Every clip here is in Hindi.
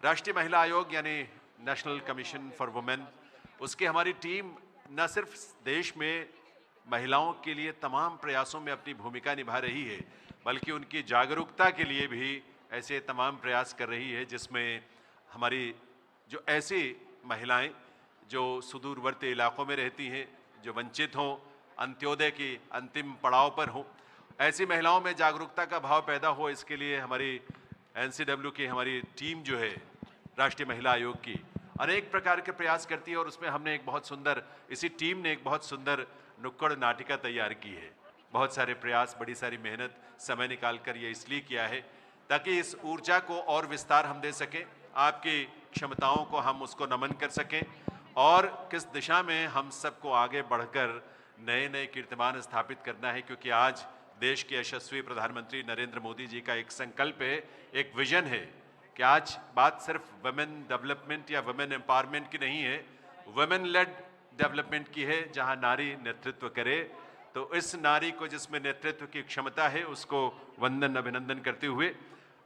राष्ट्रीय महिला आयोग यानी नेशनल कमीशन फॉर वुमेन, उसकी हमारी टीम न सिर्फ देश में महिलाओं के लिए तमाम प्रयासों में अपनी भूमिका निभा रही है, बल्कि उनकी जागरूकता के लिए भी ऐसे तमाम प्रयास कर रही है, जिसमें हमारी जो ऐसी महिलाएं जो सुदूरवर्ती इलाकों में रहती हैं, जो वंचित हों, अंत्योदय की अंतिम पड़ाव पर हों, ऐसी महिलाओं में जागरूकता का भाव पैदा हो, इसके लिए हमारी एनसीडब्ल्यू की हमारी टीम जो है राष्ट्रीय महिला आयोग की अनेक प्रकार के प्रयास करती है। और उसमें हमने एक बहुत सुंदर, इसी टीम ने एक बहुत सुंदर नुक्कड़ नाटिका तैयार की है। बहुत सारे प्रयास, बड़ी सारी मेहनत, समय निकाल कर ये इसलिए किया है ताकि इस ऊर्जा को और विस्तार हम दे सकें, आपकी क्षमताओं को हम उसको नमन कर सकें और किस दिशा में हम सबको आगे बढ़कर नए नए कीर्तिमान स्थापित करना है। क्योंकि आज देश के यशस्वी प्रधानमंत्री नरेंद्र मोदी जी का एक संकल्प है, एक विजन है कि आज बात सिर्फ वुमेन डेवलपमेंट या वुमेन एम्पावरमेंट की नहीं है, वुमेन लेड डेवलपमेंट की है, जहां नारी नेतृत्व करे। तो इस नारी को जिसमें नेतृत्व की क्षमता है, उसको वंदन अभिनंदन करते हुए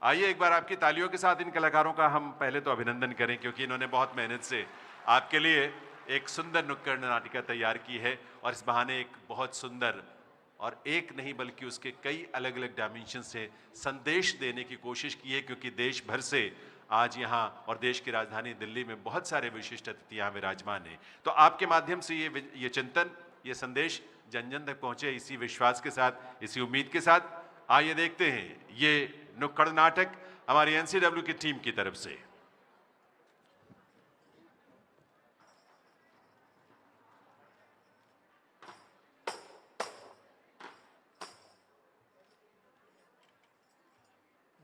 आइए एक बार आपकी तालियों के साथ इन कलाकारों का हम पहले तो अभिनंदन करें, क्योंकि इन्होंने बहुत मेहनत से आपके लिए एक सुंदर नुक्कड़ नाटिका तैयार की है और इस बहाने एक बहुत सुंदर और एक नहीं बल्कि उसके कई अलग अलग डायमेंशन से संदेश देने की कोशिश की है। क्योंकि देश भर से आज यहाँ और देश की राजधानी दिल्ली में बहुत सारे विशिष्ट अतिथि यहाँ विराजमान हैं। तो आपके माध्यम से ये चिंतन, ये संदेश जन जन तक पहुँचे, इसी विश्वास के साथ, इसी उम्मीद के साथ आइए देखते हैं ये नुक्कड़ नाटक हमारी एनसीडब्ल्यू की टीम की तरफ से।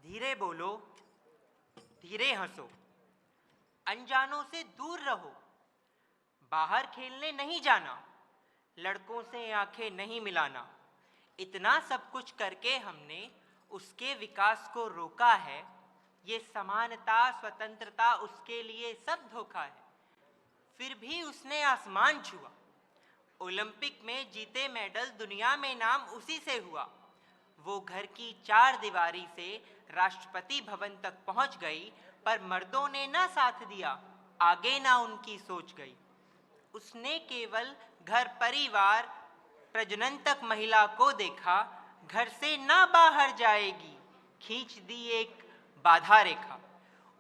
धीरे बोलो, धीरे हंसो, अनजानों से दूर रहो, बाहर खेलने नहीं जाना, लड़कों से आंखें नहीं मिलाना। इतना सब कुछ करके हमने उसके विकास को रोका है। ये समानता, स्वतंत्रता उसके लिए सब धोखा है। फिर भी उसने आसमान छुआ, ओलंपिक में जीते मेडल दुनिया में नाम उसी से हुआ। वो घर की चार दीवारी से राष्ट्रपति भवन तक पहुंच गई, पर मर्दों ने ना साथ दिया, आगे ना उनकी सोच गई। उसने केवल घर परिवार प्रजनन तक महिला को देखा, घर से ना बाहर जाएगी, खींच दी एक बाधा रेखा।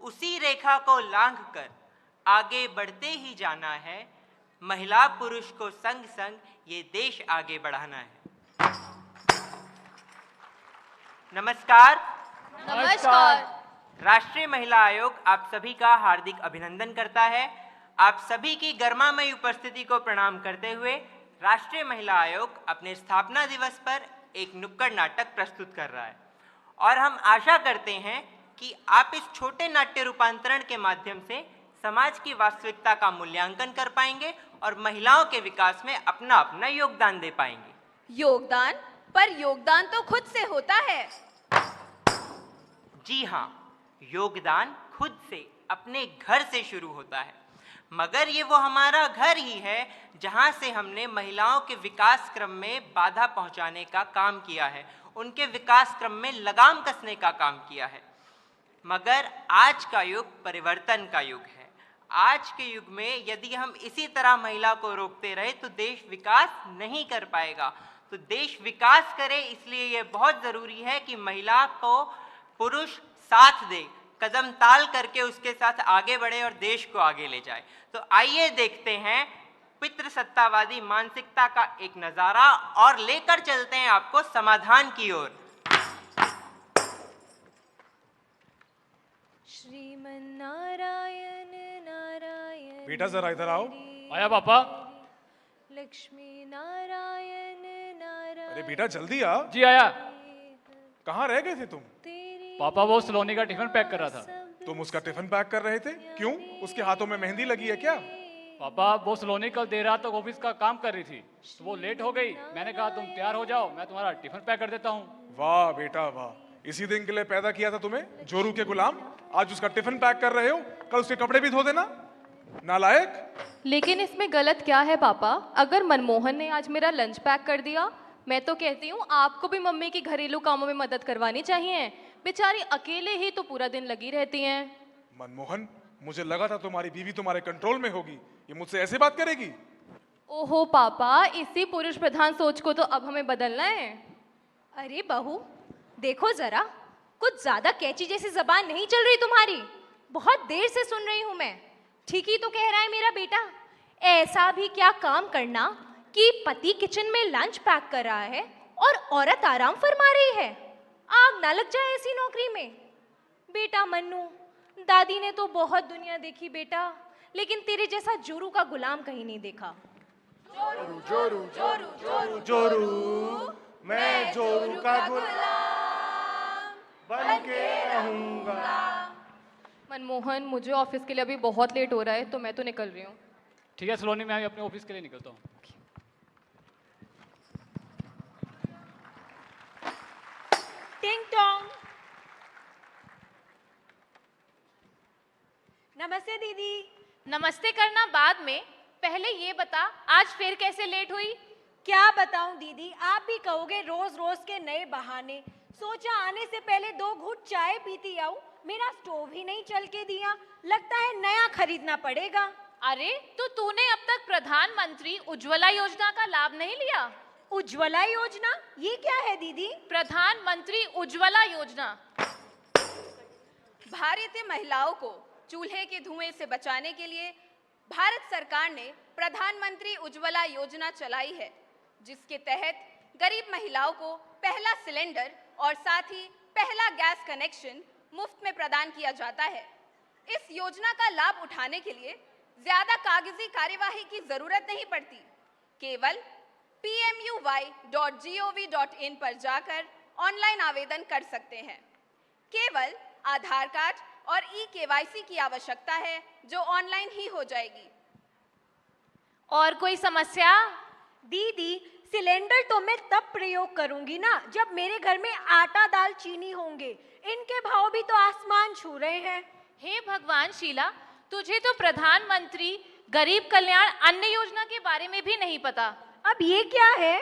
उसी रेखा को लांघकर आगे बढ़ते ही जाना है, महिला पुरुष को संग संग ये देश आगे बढ़ाना है। नमस्कार। नमस्कार। राष्ट्रीय महिला आयोग आप सभी का हार्दिक अभिनंदन करता है। आप सभी की गर्मामयी उपस्थिति को प्रणाम करते हुए राष्ट्रीय महिला आयोग अपने स्थापना दिवस पर एक नुक्कड़ नाटक प्रस्तुत कर रहा है और हम आशा करते हैं कि आप इस छोटे नाट्य रूपांतरण के माध्यम से समाज की वास्तविकता का मूल्यांकन कर पाएंगे और महिलाओं के विकास में अपना अपना योगदान दे पाएंगे। योगदान? पर योगदान तो खुद से होता है। जी हाँ, योगदान खुद से, अपने घर से शुरू होता है। मगर ये वो हमारा घर ही है जहाँ से हमने महिलाओं के विकास क्रम में बाधा पहुँचाने का काम किया है, उनके विकास क्रम में लगाम कसने का काम किया है। मगर आज का युग परिवर्तन का युग है। आज के युग में यदि हम इसी तरह महिला को रोकते रहे तो देश विकास नहीं कर पाएगा। तो देश विकास करे, इसलिए यह बहुत ज़रूरी है कि महिला को पुरुष साथ दे, कदम ताल करके उसके साथ आगे बढ़े और देश को आगे ले जाए। तो आइए देखते हैं पितृसत्तावादी मानसिकता का एक नज़ारा और लेकर चलते हैं आपको समाधान की ओर। श्रीमन्नारायण नारायण। बेटा जरा इधर आओ। आया पापा। लक्ष्मी नारायण नारायण। अरे बेटा जल्दी आ। जी आया। कहाँ रह गए थे तुम? पापा वो सलोनी का टिफिन पैक कर रहा था। तुम उसका टिफिन पैक कर रहे थे? क्यों? उसके हाथों में मेहंदी लगी है क्या? पापा वो सलोनी कल देर रात तक ऑफिस का काम कर रही थी, तो वो लेट हो गई। मैंने कहा तुम तैयार हो जाओ, मैं तुम्हारा टिफिन पैक कर देता हूँ। वाह बेटा वाह, इसी दिन के लिए पैदा किया था तुम्हें, जोरू के गुलाम। आज उसका टिफिन पैक कर रहे हो, कल उसके कपड़े भी धो देना, नालायक। लेकिन इसमें गलत क्या है पापा? अगर मनमोहन ने आज मेरा लंच पैक कर दिया, मैं तो कहती हूँ आपको भी मम्मी की घरेलू कामों में मदद करवानी चाहिए। बेचारी अकेले ही तो पूरा दिन लगी रहती हैं। मनमोहन, मुझे लगा था तुम्हारी बीवी तुम्हारे कंट्रोल में होगी, ये मुझसे ऐसे बात करेगी? ओहो पापा, इसी पुरुष प्रधान सोच को तो अब हमें बदलना है। अरे बहू, देखो जरा, कुछ ज्यादा कैची जैसी जबान नहीं चल रही तुम्हारी। बहुत देर से सुन रही हूं मैं। ठीक ही तो कह रहा है मेरा बेटा। ऐसा भी क्या काम करना कि पति किचन में लंच पैक कर रहा है और औरत आराम फरमा रही है। आग ना लग जाए ऐसी नौकरी में। बेटा मन्नू, दादी ने तो बहुत दुनिया देखी बेटा, लेकिन तेरे जैसा जोरू का गुलाम कहीं नहीं देखा। जोरू जोरू जोरू जोरू जोरू, मैं जोरू का गुलाम बन के रहूंगा। मनमोहन, मुझे ऑफिस के लिए अभी बहुत लेट हो रहा है, तो मैं तो निकल रही हूँ। ठीक है सलोनी, मैं अभी अपने ऑफिस के लिए निकलता हूँ। टिंग टोंग। नमस्ते दीदी। नमस्ते करना बाद में, पहले ये बता आज फिर कैसे लेट हुई? क्या बताऊं दीदी, आप भी कहोगे रोज रोज के नए बहाने। सोचा आने से पहले 2 घूंट चाय पीती आऊं, मेरा स्टोव ही नहीं चल के दिया। लगता है नया खरीदना पड़ेगा। अरे तो तूने अब तक प्रधानमंत्री उज्ज्वला योजना का लाभ नहीं लिया? उज्ज्वला योजना, ये क्या है दीदी? प्रधानमंत्री उज्ज्वला योजना भारतीय महिलाओं को चूल्हे के धुएं से बचाने के लिए भारत सरकार ने प्रधानमंत्री उज्ज्वला योजना चलाई है, जिसके तहत गरीब महिलाओं को पहला सिलेंडर और साथ ही पहला गैस कनेक्शन मुफ्त में प्रदान किया जाता है। इस योजना का लाभ उठाने के लिए ज्यादा कागजी कार्यवाही की जरूरत नहीं पड़ती। केवल pmuy.gov.in पर जाकर ऑनलाइन आवेदन कर सकते हैं। केवल आधार कार्ड और ई-केवाईसी की आवश्यकता है, जो ऑनलाइन ही हो जाएगी। और कोई समस्या? दीदी, सिलेंडर तो मैं तब प्रयोग करूंगी ना जब मेरे घर में आटा दाल चीनी होंगे। इनके भाव भी तो आसमान छू रहे हैं। हे भगवान शीला, तुझे तो प्रधानमंत्री गरीब कल्याण अन्न योजना के बारे में भी नहीं पता। अब ये क्या है?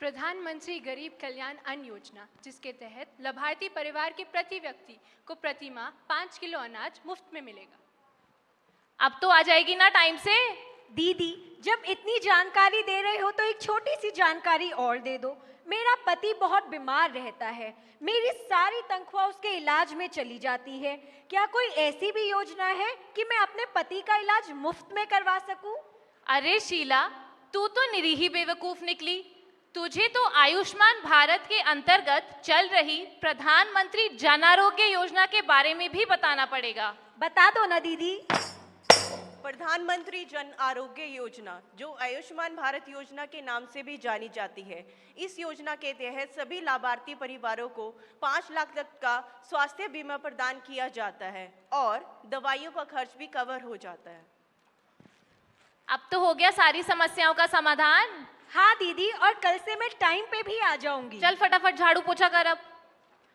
प्रधानमंत्री गरीब कल्याण अन्न योजना, जिसके तहत लाभार्थी परिवार के प्रति व्यक्ति को प्रति माह 5 किलो अनाज मुफ्त में मिलेगा। अब तो आ जाएगी ना टाइम से? दीदी, जब इतनी जानकारी दे रहे हो तो एक छोटी सी जानकारी और दे दो। मेरा पति बहुत बीमार रहता है, मेरी सारी तनख्वाह उसके इलाज में चली जाती है। क्या कोई ऐसी भी योजना है कि मैं अपने पति का इलाज मुफ्त में करवा सकूं? अरे शीला, तू तो निरीही बेवकूफ निकली। तुझे तो आयुष्मान भारत के अंतर्गत चल रही प्रधानमंत्री जन आरोग्य योजना के बारे में भी बताना पड़ेगा। बता दो ना दीदी। प्रधानमंत्री जन आरोग्य योजना, जो आयुष्मान भारत योजना के नाम से भी जानी जाती है, इस योजना के तहत सभी लाभार्थी परिवारों को 5 लाख तक का स्वास्थ्य बीमा प्रदान किया जाता है और दवाइयों का खर्च भी कवर हो जाता है। अब तो हो गया सारी समस्याओं का समाधान। हाँ दीदी, और कल से मैं टाइम पे भी आ जाऊंगी। चल फटाफट झाड़ू पोछा कर अब।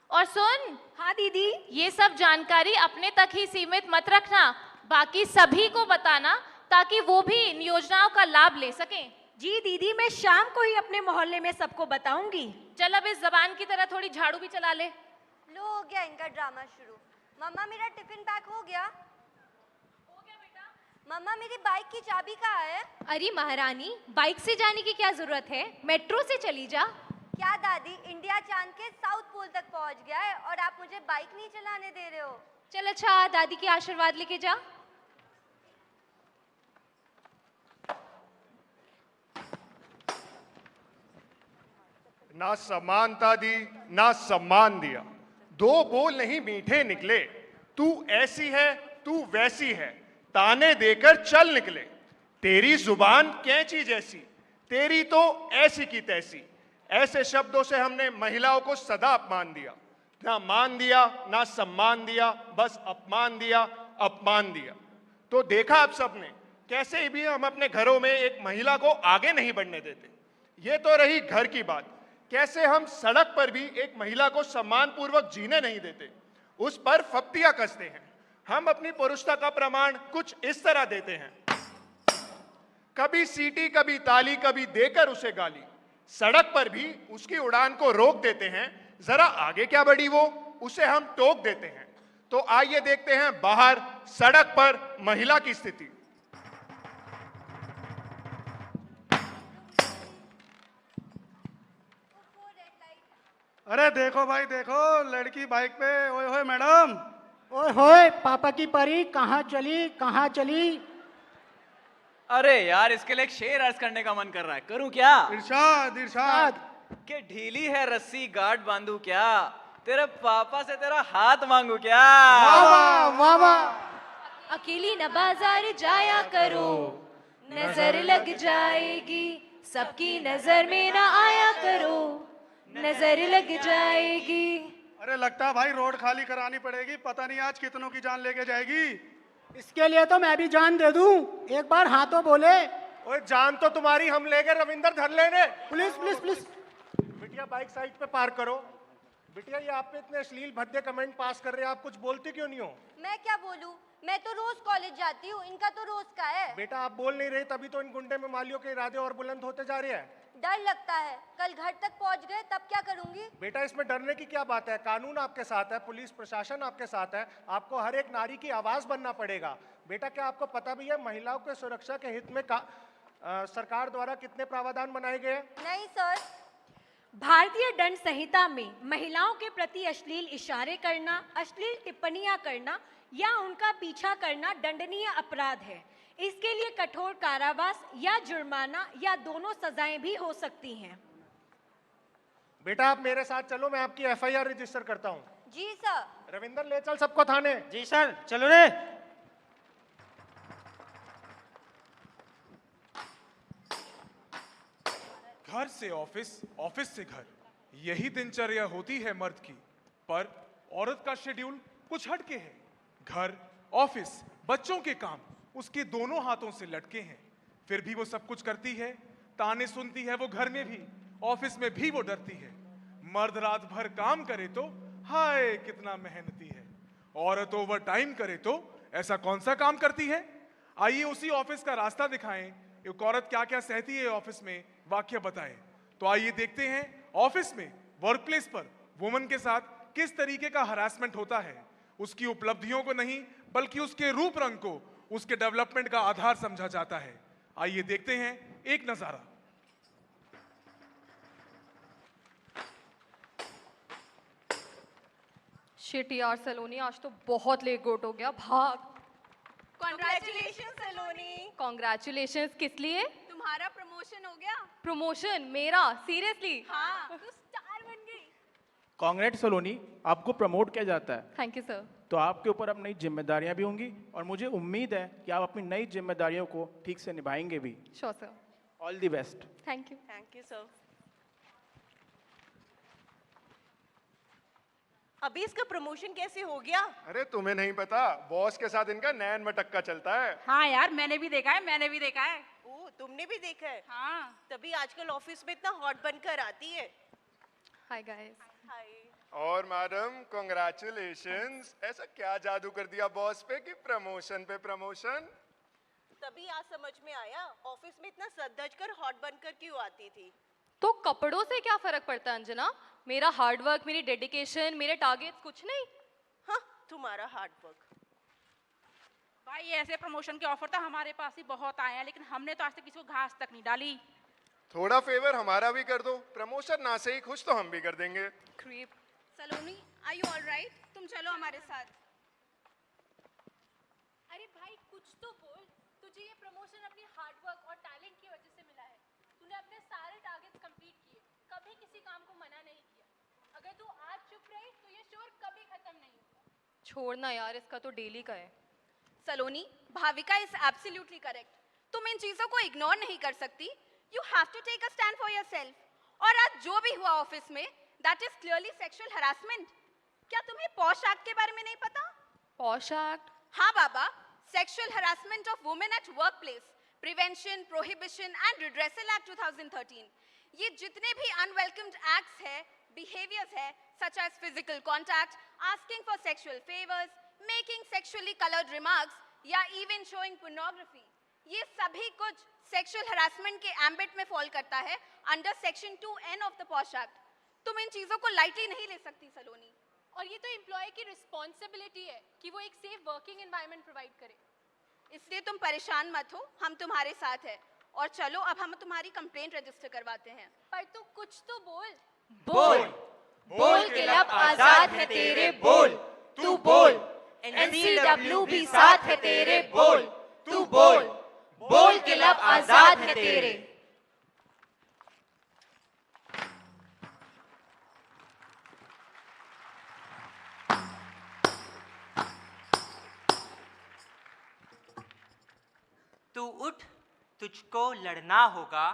और सुन। हाँ दीदी। ये सब जानकारी अपने तक ही सीमित मत रखना, बाकी सभी को बताना, ताकि वो भी इन योजनाओं का लाभ ले सकें। जी दीदी, मैं शाम को ही अपने मोहल्ले में सबको बताऊंगी। चल अब इस जबान की तरह थोड़ी झाड़ू भी चला ले। लो, हो गया इनका ड्रामा शुरू। मम्मा, मेरा टिफिन पैक हो गया? मम्मा, मेरी बाइक की चाबी कहाँ है? अरे महारानी, बाइक से जाने की क्या जरूरत है, मेट्रो से चली जा। क्या दादी, इंडिया चांद के साउथ पोल तक पहुंच गया है और आप मुझे बाइक नहीं चलाने दे रहे हो? चल अच्छा, दादी के आशीर्वाद लेके जा। ना समानता दी, ना सम्मान दिया, 2 बोल नहीं मीठे निकले। तू ऐसी है, तू वैसी है, ताने देकर चल निकले। तेरी जुबान कैंची जैसी, तेरी तो ऐसी की तैसी। ऐसे शब्दों से हमने महिलाओं को सदा अपमान दिया। ना मान दिया, ना सम्मान दिया, बस अपमान दिया, अपमान दिया। तो देखा आप सबने कैसे भी हम अपने घरों में एक महिला को आगे नहीं बढ़ने देते। ये तो रही घर की बात, कैसे हम सड़क पर भी एक महिला को सम्मानपूर्वक जीने नहीं देते, उस पर फप्तियां कसते हैं। हम अपनी पुरुषता का प्रमाण कुछ इस तरह देते हैं, कभी सीटी, कभी ताली, कभी देकर उसे गाली। सड़क पर भी उसकी उड़ान को रोक देते हैं, जरा आगे क्या बढ़ी वो, उसे हम टोक देते हैं। तो आइए देखते हैं बाहर सड़क पर महिला की स्थिति। अरे देखो भाई देखो, लड़की बाइक पे। ओए होए मैडम। ओए होए पापा की परी, कहाँ चली कहाँ चली? अरे यार, इसके लिए एक शेर अर्ज करने का मन कर रहा है, करूं क्या? इरशाद इरशाद। के ढीली है रस्सी गांठ बांधू क्या, तेरे पापा से तेरा हाथ मांगू क्या? वाह वाह वाह। अकेली न बाजार जाया करो, नजर लग जाएगी, सबकी नजर में ना आया करो, नजर लग जाएगी। अरे लगता है भाई रोड खाली करानी पड़ेगी, पता नहीं आज कितनों की जान लेके जाएगी। इसके लिए तो मैं भी जान दे दूं, एक बार हाँ तो बोले। ओए जान तो तुम्हारी हम ले गए, रविंदर धर लेने। Please please please. बिटिया बाइक साइड पे पार्क करो। बिटिया ये आप पे इतने अश्लील भद्दे कमेंट पास कर रहे हैं, आप कुछ बोलते क्यों नहीं हो? मैं क्या बोलूं, मैं तो रोज कॉलेज जाती हूँ, इनका तो रोज का है। बेटा आप बोल नहीं रहे, तभी तो इन गुंडे में मालियों के इरादे और बुलंद होते जा रहे हैं। डर लगता है, कल घर तक पहुँच गए तब क्या करूंगी? बेटा इसमें डरने की क्या बात है, कानून आपके साथ है, पुलिस प्रशासन आपके साथ है, आपको हर एक नारी की आवाज बनना पड़ेगा। बेटा क्या आपको पता भी है महिलाओं के सुरक्षा के हित में सरकार द्वारा कितने प्रावधान बनाए गए हैं? नहीं सर। भारतीय दंड संहिता में महिलाओं के प्रति अश्लील इशारे करना, अश्लील टिप्पणियां करना या उनका पीछा करना दंडनीय अपराध है। इसके लिए कठोर कारावास या जुर्माना या दोनों सजाएं भी हो सकती हैं। बेटा आप मेरे साथ चलो, मैं आपकी एफआईआर रजिस्टर करता हूँ। जी सर। रविंदर ले चल सबको थाने। जी सर, चलो रे। घर से ऑफिस, ऑफिस से घर, यही दिनचर्या होती है मर्द की। पर औरत का शेड्यूल कुछ हटके है। घर, ऑफिस, बच्चों के काम उसके दोनों हाथों से लटके हैं। फिर भी वो सब कुछ करती है, ताने सुनती है वो घर में भी, ऑफिस में भी वो डरती है। मर्द रात भर काम करे तो हाय कितना मेहनती है, औरत ओवर टाइम करे तो ऐसा कौन सा काम करती है? आइए उसी ऑफिस का रास्ता दिखाएं, एक औरत क्या क्या सहती है ऑफिस में, वाक्य बताएं। तो आइए देखते हैं ऑफिस में, वर्क प्लेस पर वुमन के साथ किस तरीके का हरासमेंट होता है। उसकी उपलब्धियों को नहीं बल्कि उसके रूप रंग को उसके डेवलपमेंट का आधार समझा जाता है। आइए देखते हैं एक नजारा। शिट यार सलोनी, आज तो बहुत लेट गोट हो गया, भाग। कॉन्ग्रेचुलेशन सलोनी। कॉन्ग्रेचुलेशंस किस लिए? तुम्हारा प्रमोशन हो गया। प्रमोशन मेरा? सीरियसली? हाँ, तू स्टार बन गई। कांग्रेट सलोनी, आपको प्रमोट किया जाता है। Thank you sir. तो आपके ऊपर अब नई जिम्मेदारियां भी होंगी और मुझे उम्मीद है कि आप अपनी नई जिम्मेदारियों को ठीक से निभाएंगे भी। Sure sir. All the best. Thank you. Thank you sir. अभी इसका प्रमोशन कैसे हो गया? अरे तुम्हें नहीं पता, बॉस के साथ इनका नैन मटक्का चलता है। हाँ यार, मैंने भी देखा है, मैंने भी देखा है। ओ, तुमने भी देखा है? हाँ। तभी आजकल ऑफिस में इतना हॉट बनकर आती है। Hi guys. हाय। और मैडम कॉन्ग्रेचुलेशंस। ऐसा क्या जादू कर दिया बॉस पे कि प्रमोशन पे प्रमोशन? तभी आज समझ में आया ऑफिस में इतना सज-धज कर हॉट बनकर क्यों आती थी। तो कपड़ों से क्या फर्क पड़ता है अंजना? मेरा हार्डवर्क, मेरी डेडिकेशन, मेरे टारगेट्स कुछ नहीं। हाँ, तुम्हारा हार्डवर्क। भाई ऐसे प्रमोशन के ऑफर तो हमारे पास ही बहुत आए हैं, लेकिन हमने तो आज तक किसी को घास तक नहीं डाली। थोड़ा फेवर हमारा भी कर दो, प्रमोशन ना सही खुश तो हम भी कर देंगे। Creep. Saloni, are you all right? तुम चलो हमारे साथ। अरे भाई कुछ तो बोल, तुझे ये प्रमोशन अपनी हार्डवर्क और टैलेंट की वजह से मिला है। तूने अपने सारे टारगेट्स कंप्लीट किए, कभी किसी काम को मना नहीं किया। अगर तू आज चुप रही तो ये शोर कभी खत्म नहीं होगा। छोड़ना यार, इसका तो डेली का है। Saloni, Bhavika is absolutely correct. तुम इन चीजों को इग्नोर नहीं कर सकती। You have to take a stand for yourself. और आज जो भी हुआ ऑफिस में, that is clearly sexual harassment. क्या तुम्हें पॉश एक्ट के बारे में नहीं पता? POSH act? हाँ बाबा, sexual harassment of women at work place, prevention, prohibition and redressal act 2013। ये जितने भी अनवेलकम्ड एक्ट्स है, बिहेवियर्स है, such as physical contact, asking for sexual favours, making sexually coloured remarks या इवन शोइंग पोर्नोग्राफी, ये सभी कुछ सेक्सुअल हरासमेंट के एम्बिट में फॉल करता है under section 2N of the POSH act. तुम इन चीजों को लाइटली नहीं ले सकती सलोनी। और ये तो एम्प्लॉय की रिस्पॉन्सिबिलिटी है कि वो एक सेफ वर्किंग एनवायरनमेंट प्रोवाइड करे। इसलिए तुम परेशान मत हो, हम तुम्हारे साथ हैं। और चलो अब हम तुम्हारी कंप्लेंट रजिस्टर करवाते हैं। पर तू कुछ तो बोल। बोल बोल के लब आजाद है तेरे, बोल तू बोल। NCW भी साथ है तेरे, बोल तू बोल। बोल के लब आजाद है तेरे। तू उठ, तुझको लड़ना होगा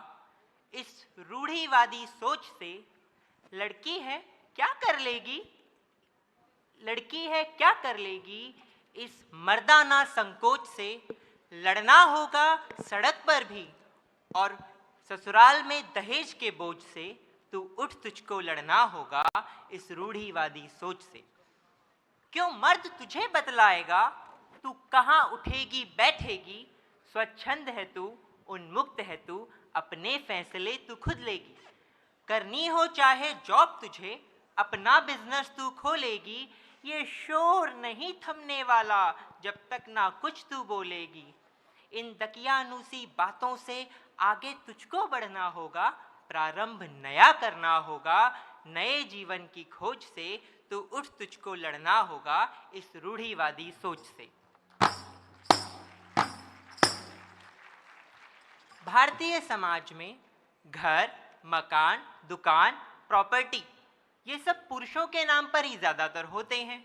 इस रूढ़िवादी सोच से। लड़की है क्या कर लेगी, लड़की है क्या कर लेगी इस मर्दाना संकोच से। लड़ना होगा सड़क पर भी और ससुराल में दहेज के बोझ से। तू उठ, तुझको लड़ना होगा इस रूढ़िवादी सोच से। क्यों मर्द तुझे बतलाएगा, तू कहाँ उठेगी बैठेगी। स्वच्छंद है तू, उन्मुक्त है तू, अपने फैसले तू खुद लेगी। करनी हो चाहे जॉब तुझे, अपना बिजनेस तू खोलेगी। ये शोर नहीं थमने वाला जब तक ना कुछ तू बोलेगी। इन दकियानूसी बातों से आगे तुझको बढ़ना होगा। प्रारंभ नया करना होगा नए जीवन की खोज से। तू उठ, तुझको लड़ना होगा इस रूढ़िवादी सोच से। भारतीय समाज में घर, मकान, दुकान, प्रॉपर्टी ये सब पुरुषों के नाम पर ही ज्यादातर होते हैं,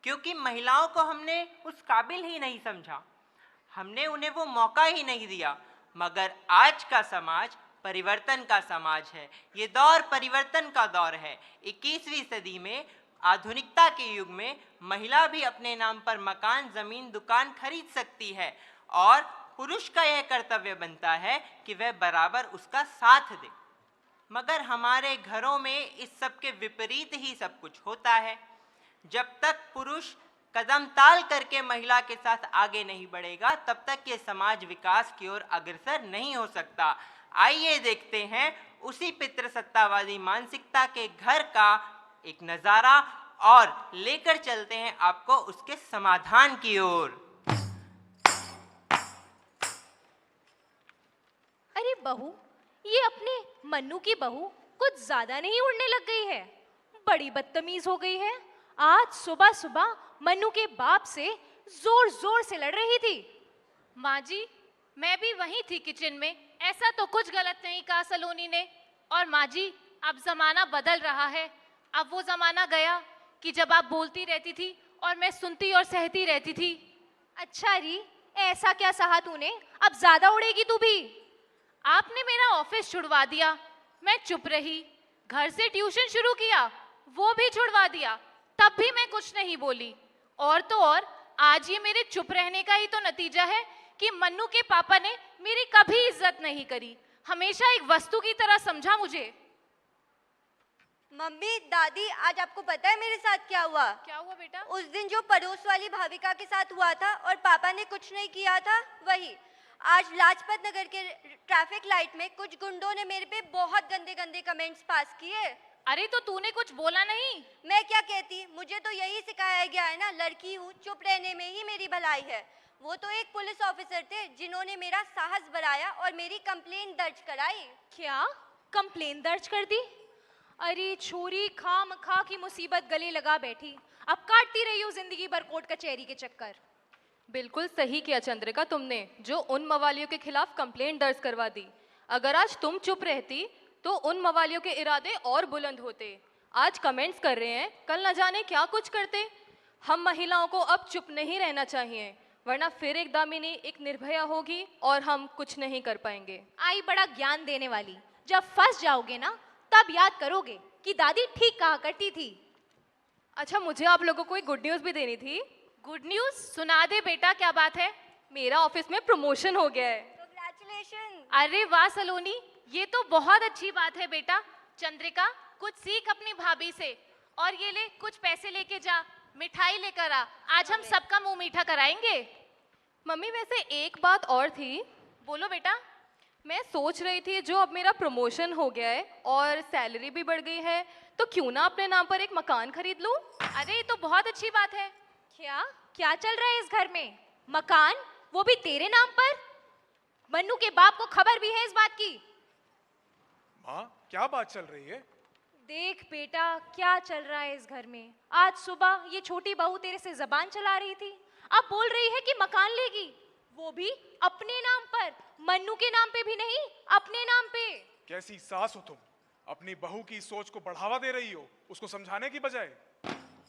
क्योंकि महिलाओं को हमने उस काबिल ही नहीं समझा, हमने उन्हें वो मौका ही नहीं दिया। मगर आज का समाज परिवर्तन का समाज है। ये दौर परिवर्तन का दौर है। 21वीं सदी में आधुनिकता के युग में महिला भी अपने नाम पर मकान, जमीन, दुकान खरीद सकती है और पुरुष का यह कर्तव्य बनता है कि वह बराबर उसका साथ दे। मगर हमारे घरों में इस सब के विपरीत ही सब कुछ होता है। जब तक पुरुष कदम ताल करके महिला के साथ आगे नहीं बढ़ेगा, तब तक ये समाज विकास की ओर अग्रसर नहीं हो सकता। आइए देखते हैं उसी पितृसत्तावादी मानसिकता के घर का एक नजारा और लेकर चलते हैं आपको उसके समाधान की ओर। अरे बहू, ये अपने मन्नू की बहू कुछ ज्यादा नहीं उड़ने लग गई है? बड़ी बदतमीज हो गई है। आज सुबह सुबह मन्नू के बाप से जोर जोर से लड़ रही थी। माँ जी, मैं भी वहीं थी किचन में, ऐसा तो कुछ गलत नहीं कहा सलोनी ने। और माँ जी, अब जमाना बदल रहा है। अब वो जमाना गया कि जब आप बोलती रहती थी और मैं सुनती और सहती रहती थी। अच्छा री, ऐसा क्या सहा तूने? अब ज्यादा उड़ेगी तू भी। आपने मेरा ऑफिस छुड़वा दिया, मैं चुप रही। घर से ट्यूशन शुरू किया, वो भी छुड़वा दिया, तब भी मैं कुछ नहीं बोली। और तो और आज ये मेरे चुप रहने का ही तो नतीजा है कि मन्नू के पापा ने मेरी कभी इज्जत नहीं करी, हमेशा एक वस्तु की तरह समझा मुझे। मम्मी, दादी, आज आपको पता है मेरे साथ क्या हुआ? क्या हुआ बेटा? उस दिन जो पड़ोस वाली भाविका के साथ हुआ था और पापा ने कुछ नहीं किया था, वही। आज लाजपत नगर के ट्रैफिक लाइट में कुछ गुंडों ने मेरे पे बहुत गंदे गंदे कमेंट्स पास किए। अरे तो तूने कुछ बोला नहीं? मैं क्या कहती, मुझे तो यही सिखाया गया है ना, लड़की हूँ, चुप रहने में ही मेरी भलाई है। वो तो एक पुलिस ऑफिसर थे जिन्होंने मेरा साहस बढ़ाया और मेरी कंप्लेंट दर्ज कराई। क्या कंप्लेंट दर्ज कर दी? अरे छोरी, खामखा की मुसीबत गले लगा बैठी, अब काटती रही हूँ जिंदगी भर कोर्ट कचहरी के चक्कर। बिल्कुल सही किया चंद्रिका तुमने, जो उन मवालियों के खिलाफ कंप्लेंट दर्ज करवा दी। अगर आज तुम चुप रहती तो उन मवालियों के इरादे और बुलंद होते। आज कमेंट्स कर रहे हैं, कल न जाने क्या कुछ करते। हम महिलाओं को अब चुप नहीं रहना चाहिए, वरना फिर एक दामिनी, एक निर्भया होगी और हम कुछ नहीं कर पाएंगे। आई बड़ा ज्ञान देने वाली, जब फंस जाओगे ना तब याद करोगे कि दादी ठीक कहा करती थी। अच्छा, मुझे आप लोगों को कोई गुड न्यूज़ भी देनी थी। गुड न्यूज़ सुना दे बेटा, क्या बात है? मेरा ऑफिस में प्रमोशन हो गया है। कांग्रेचुलेशन। अरे वाह सलोनी, ये तो बहुत अच्छी बात है बेटा। चंद्रिका, कुछ सीख अपनी भाभी से, और ये ले कुछ पैसे लेके जा, मिठाई लेकर आ, आज हम सबका मुंह मीठा कराएंगे। मम्मी, वैसे एक बात और थी। बोलो बेटा। मैं सोच रही थी जो अब मेरा प्रमोशन हो गया है और सैलरी भी बढ़ गई है, तो क्यों ना अपने नाम पर एक मकान खरीद लूं। अरे ये तो बहुत अच्छी बात है। क्या क्या चल रहा है इस घर में? मकान, वो भी तेरे नाम पर? मन्नू के बाप को खबर भी है इस बात की? माँ, क्या बात चल रही है? देख बेटा, क्या चल रहा है इस घर में। आज सुबह ये छोटी बहू तेरे से जबान चला रही थी, अब बोल रही है कि मकान लेगी, वो भी अपने नाम पर, मन्नू के नाम पे भी नहीं, अपने नाम पे। कैसी सास हो तुम? अपनी बहू की सोच को बढ़ावा दे रही हो, उसको समझाने की बजाय।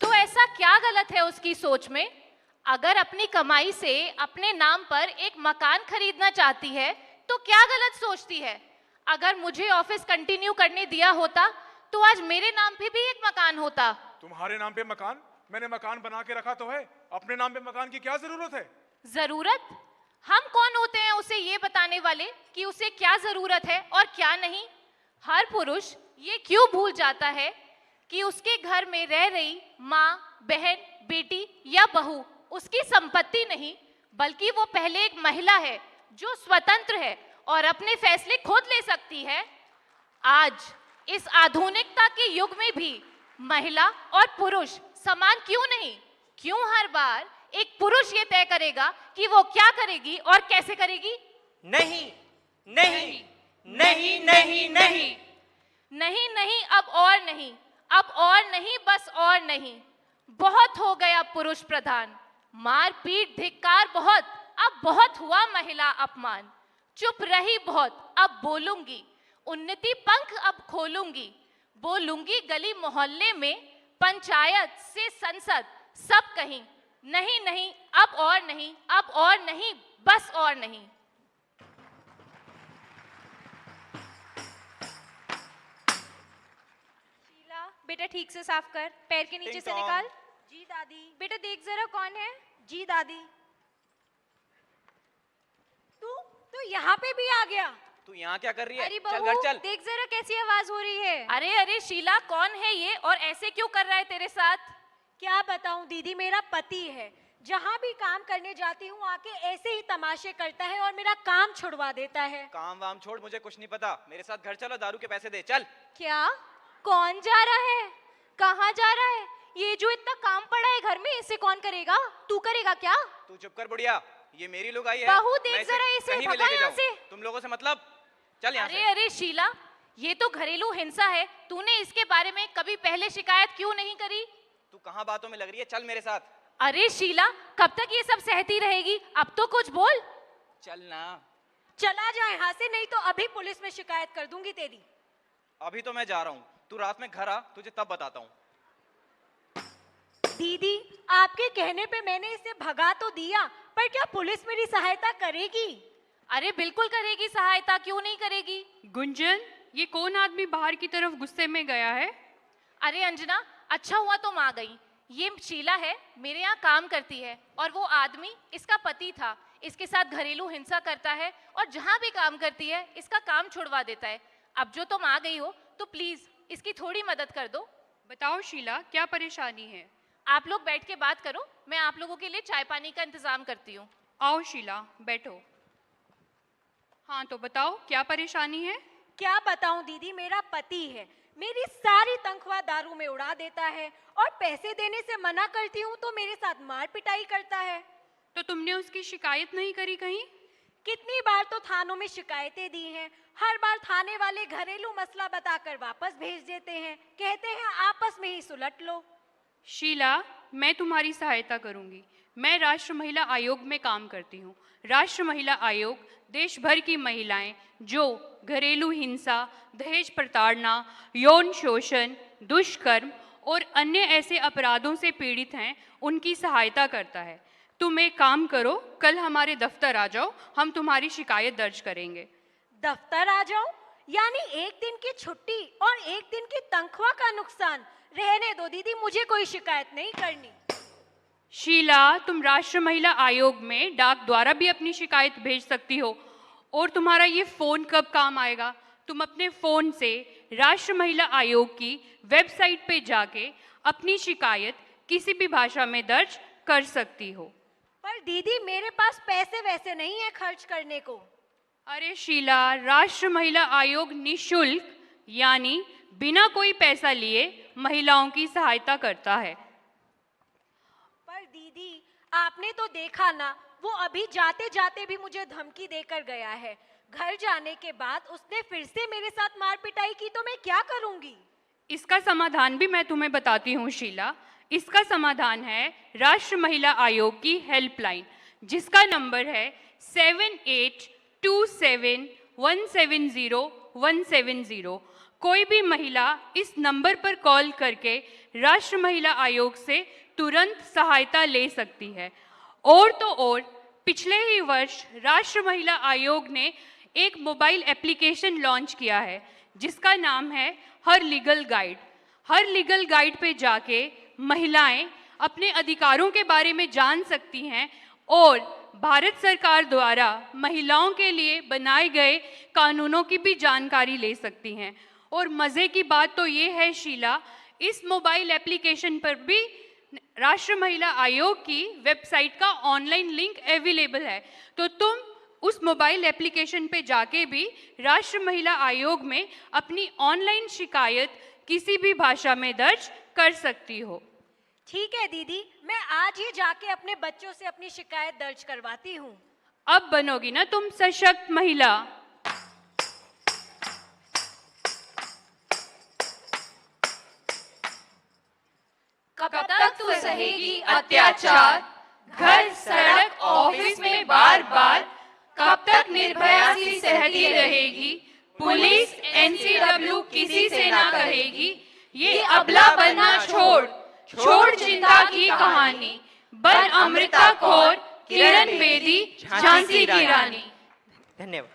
तो ऐसा क्या गलत है उसकी सोच में? अगर अपनी कमाई से अपने नाम पर एक मकान खरीदना चाहती है तो क्या गलत सोचती है? अगर मुझे ऑफिस कंटिन्यू करने दिया होता तो आज मेरे नाम पे भी एक मकान होता। तुम्हारे नाम पे मकान? मैंने मकान बना के रखा तो है, अपने नाम पे मकान की क्या जरूरत है? जरूरत? हम कौन होते हैं उसे ये बताने वाले कि उसे क्या जरूरत है और क्या नहीं? हर पुरुष ये क्यों भूल जाता है कि उसके घर में रह रही माँ, बहन, बेटी या बहू उसकी संपत्ति नहीं, बल्कि वो पहले एक महिला है जो स्वतंत्र है और अपने फैसले खुद ले सकती है। आज इस आधुनिकता के युग में भी महिला और पुरुष समान क्यों नहीं? क्यों हर बार एक पुरुष ये तय करेगा कि वो क्या करेगी और कैसे करेगी? नहीं, नहीं, नहीं, नहीं, नहीं, नहीं, नहीं, अब और नहीं, अब और नहीं, बस और नहीं। बहुत हो गया पुरुष प्रधान, मारपीट, धिक्कार बहुत, अब बहुत हुआ महिला अपमान। चुप रही बहुत, अब बोलूंगी, उन्नति पंख अब खोलूंगी, बोलूंगी गली मोहल्ले में, पंचायत से संसद, सब कहीं। नहीं, नहीं, अब और नहीं, अब और नहीं, बस और नहीं। शीला, बेटा ठीक से साफ कर, पैर के नीचे से निकाल। जी दादी। बेटा देख जरा कौन है। जी दादी। तू यहाँ पे भी आ गया? तू यहाँ क्या कर रही है? अरे चल बहू, घर चल। देख जरा कैसी आवाज हो रही है। अरे अरे शीला, कौन है ये और ऐसे क्यों कर रहा है तेरे साथ? क्या बताऊं दीदी, मेरा पति है। जहाँ भी काम करने जाती हूँ आके ऐसे ही तमाशे करता है और मेरा काम छुड़वा देता है। काम वाम छोड़, मुझे कुछ नहीं पता। मेरे साथ घर चलो, दारू के पैसे दे। चल। क्या? कौन जा रहा है? कहाँ जा रहा है? ये जो इतना काम पड़ा है घर में, इसे कौन करेगा? तू करेगा क्या? तू चुप कर बुढ़िया, ये मेरी लुगाई है। बहू देख मैं जरा इसे, कहीं भी भगा लेके यहाँ जाऊं। से। तुम लोगों से मतलब, चल यहाँ अरे से। अरे शीला, ये तो घरेलू हिंसा है, तूने इसके बारे में कभी पहले शिकायत क्यों नहीं करी? तू कहाँ बातों में लग रही है? चल मेरे साथ। अरे शीला, कब तक ये सब सहती रहेगी? अब तो कुछ बोल। चल ना। चला जा यहाँ से, नहीं तो अभी पुलिस में शिकायत कर दूंगी तेरी। अभी तो मैं जा रहा हूँ, तू रात में घर आ, तुझे तब बताता हूँ। दीदी, आपके कहने पे मैंने इसे भगा तो दिया, पर क्या पुलिस मेरी सहायता करेगी? अरे बिल्कुल करेगी सहायता, क्यों नहीं करेगी? गुंजन, ये कौन आदमी बाहर की तरफ गुस्से में गया है? अरे अंजना, अच्छा हुआ तुम आ गई। ये शीला है, मेरे यहाँ काम करती है, और वो आदमी इसका पति था। इसके साथ घरेलू हिंसा करता है और जहाँ भी काम करती है इसका काम छुड़वा देता है। अब जो तुम आ गई हो तो प्लीज इसकी थोड़ी मदद कर दो। बताओ शीला, क्या परेशानी है? आप लोग बैठ के बात करो, मैं आप लोगों के लिए चाय पानी का इंतजाम करती हूँ। आओ शीला, बैठो। हाँ तो बताओ, क्या परेशानी है? क्या बताऊं दीदी, मेरा पति है, मेरी सारी तनख्वाह दारू में उड़ा देता है और पैसे देने से मना करती हूँ तो मेरे साथ मार पिटाई करता है। तो तुमने उसकी शिकायत नहीं करी कहीं? कितनी बार तो थानों में शिकायतें दी हैं, हर बार थाने वाले घरेलू मसला बताकर वापस भेज देते हैं, कहते हैं आपस में ही सुलट लो। शीला, मैं तुम्हारी सहायता करूंगी। मैं राष्ट्र महिला आयोग में काम करती हूँ। राष्ट्र महिला आयोग देश भर की महिलाएं जो घरेलू हिंसा, दहेज प्रताड़ना, यौन शोषण, दुष्कर्म और अन्य ऐसे अपराधों से पीड़ित हैं, उनकी सहायता करता है। तुम एक काम करो, कल हमारे दफ्तर आ जाओ, हम तुम्हारी शिकायत दर्ज करेंगे। दफ्तर आ जाओ? यानी एक दिन की छुट्टी और एक दिन की तनख्वाह का नुकसान। रहने दो दीदी, मुझे कोई शिकायत नहीं करनी। शीला, तुम राष्ट्र महिला आयोग में डाक द्वारा भी अपनी शिकायत भेज सकती हो। और तुम्हारा ये फोन कब काम आएगा? तुम अपने फोन से राष्ट्र महिला आयोग की वेबसाइट पे जाके अपनी शिकायत किसी भी भाषा में दर्ज कर सकती हो। पर दीदी, मेरे पास पैसे वैसे नहीं है खर्च करने को। अरे शीला, राष्ट्र महिला आयोग निशुल्क यानी बिना कोई पैसा लिए महिलाओं की सहायता करता है। पर दीदी, आपने तो देखा ना, वो अभी जाते जाते भी मुझे धमकी देकर गया है। घर जाने के बाद उसने फिर से मेरे साथ मार पिटाई की तो मैं क्या करूंगी? इसका समाधान भी मैं तुम्हें बताती हूँ शीला। इसका समाधान है राष्ट्र महिला आयोग की हेल्पलाइन, जिसका नंबर है 7827170170। कोई भी महिला इस नंबर पर कॉल करके राष्ट्र महिला आयोग से तुरंत सहायता ले सकती है। और तो और, पिछले ही वर्ष राष्ट्र महिला आयोग ने एक मोबाइल एप्लीकेशन लॉन्च किया है जिसका नाम है हर लीगल गाइड। हर लीगल गाइड पे जाके महिलाएं अपने अधिकारों के बारे में जान सकती हैं और भारत सरकार द्वारा महिलाओं के लिए बनाए गए कानूनों की भी जानकारी ले सकती हैं। और मज़े की बात तो ये है शीला, इस मोबाइल एप्लीकेशन पर भी राष्ट्र महिला आयोग की वेबसाइट का ऑनलाइन लिंक अवेलेबल है, तो तुम उस मोबाइल एप्लीकेशन पे जाके भी राष्ट्र महिला आयोग में अपनी ऑनलाइन शिकायत किसी भी भाषा में दर्ज कर सकती हो। ठीक है दीदी, मैं आज ही जाके अपने बच्चों से अपनी शिकायत दर्ज करवाती हूँ। अब बनोगी ना तुम सशक्त महिला। कब तक तू सहेगी अत्याचार, घर, सड़क, ऑफिस में बार बार? कब तक निर्भया सी सहती रहेगी? पुलिस, NCW किसी से ना कहेगी। ये अबला बनना छोड़, छोड़ चिंता की कहानी, बन अमृता कौर, किरण बेदी, झांसी की रानी। धन्यवाद।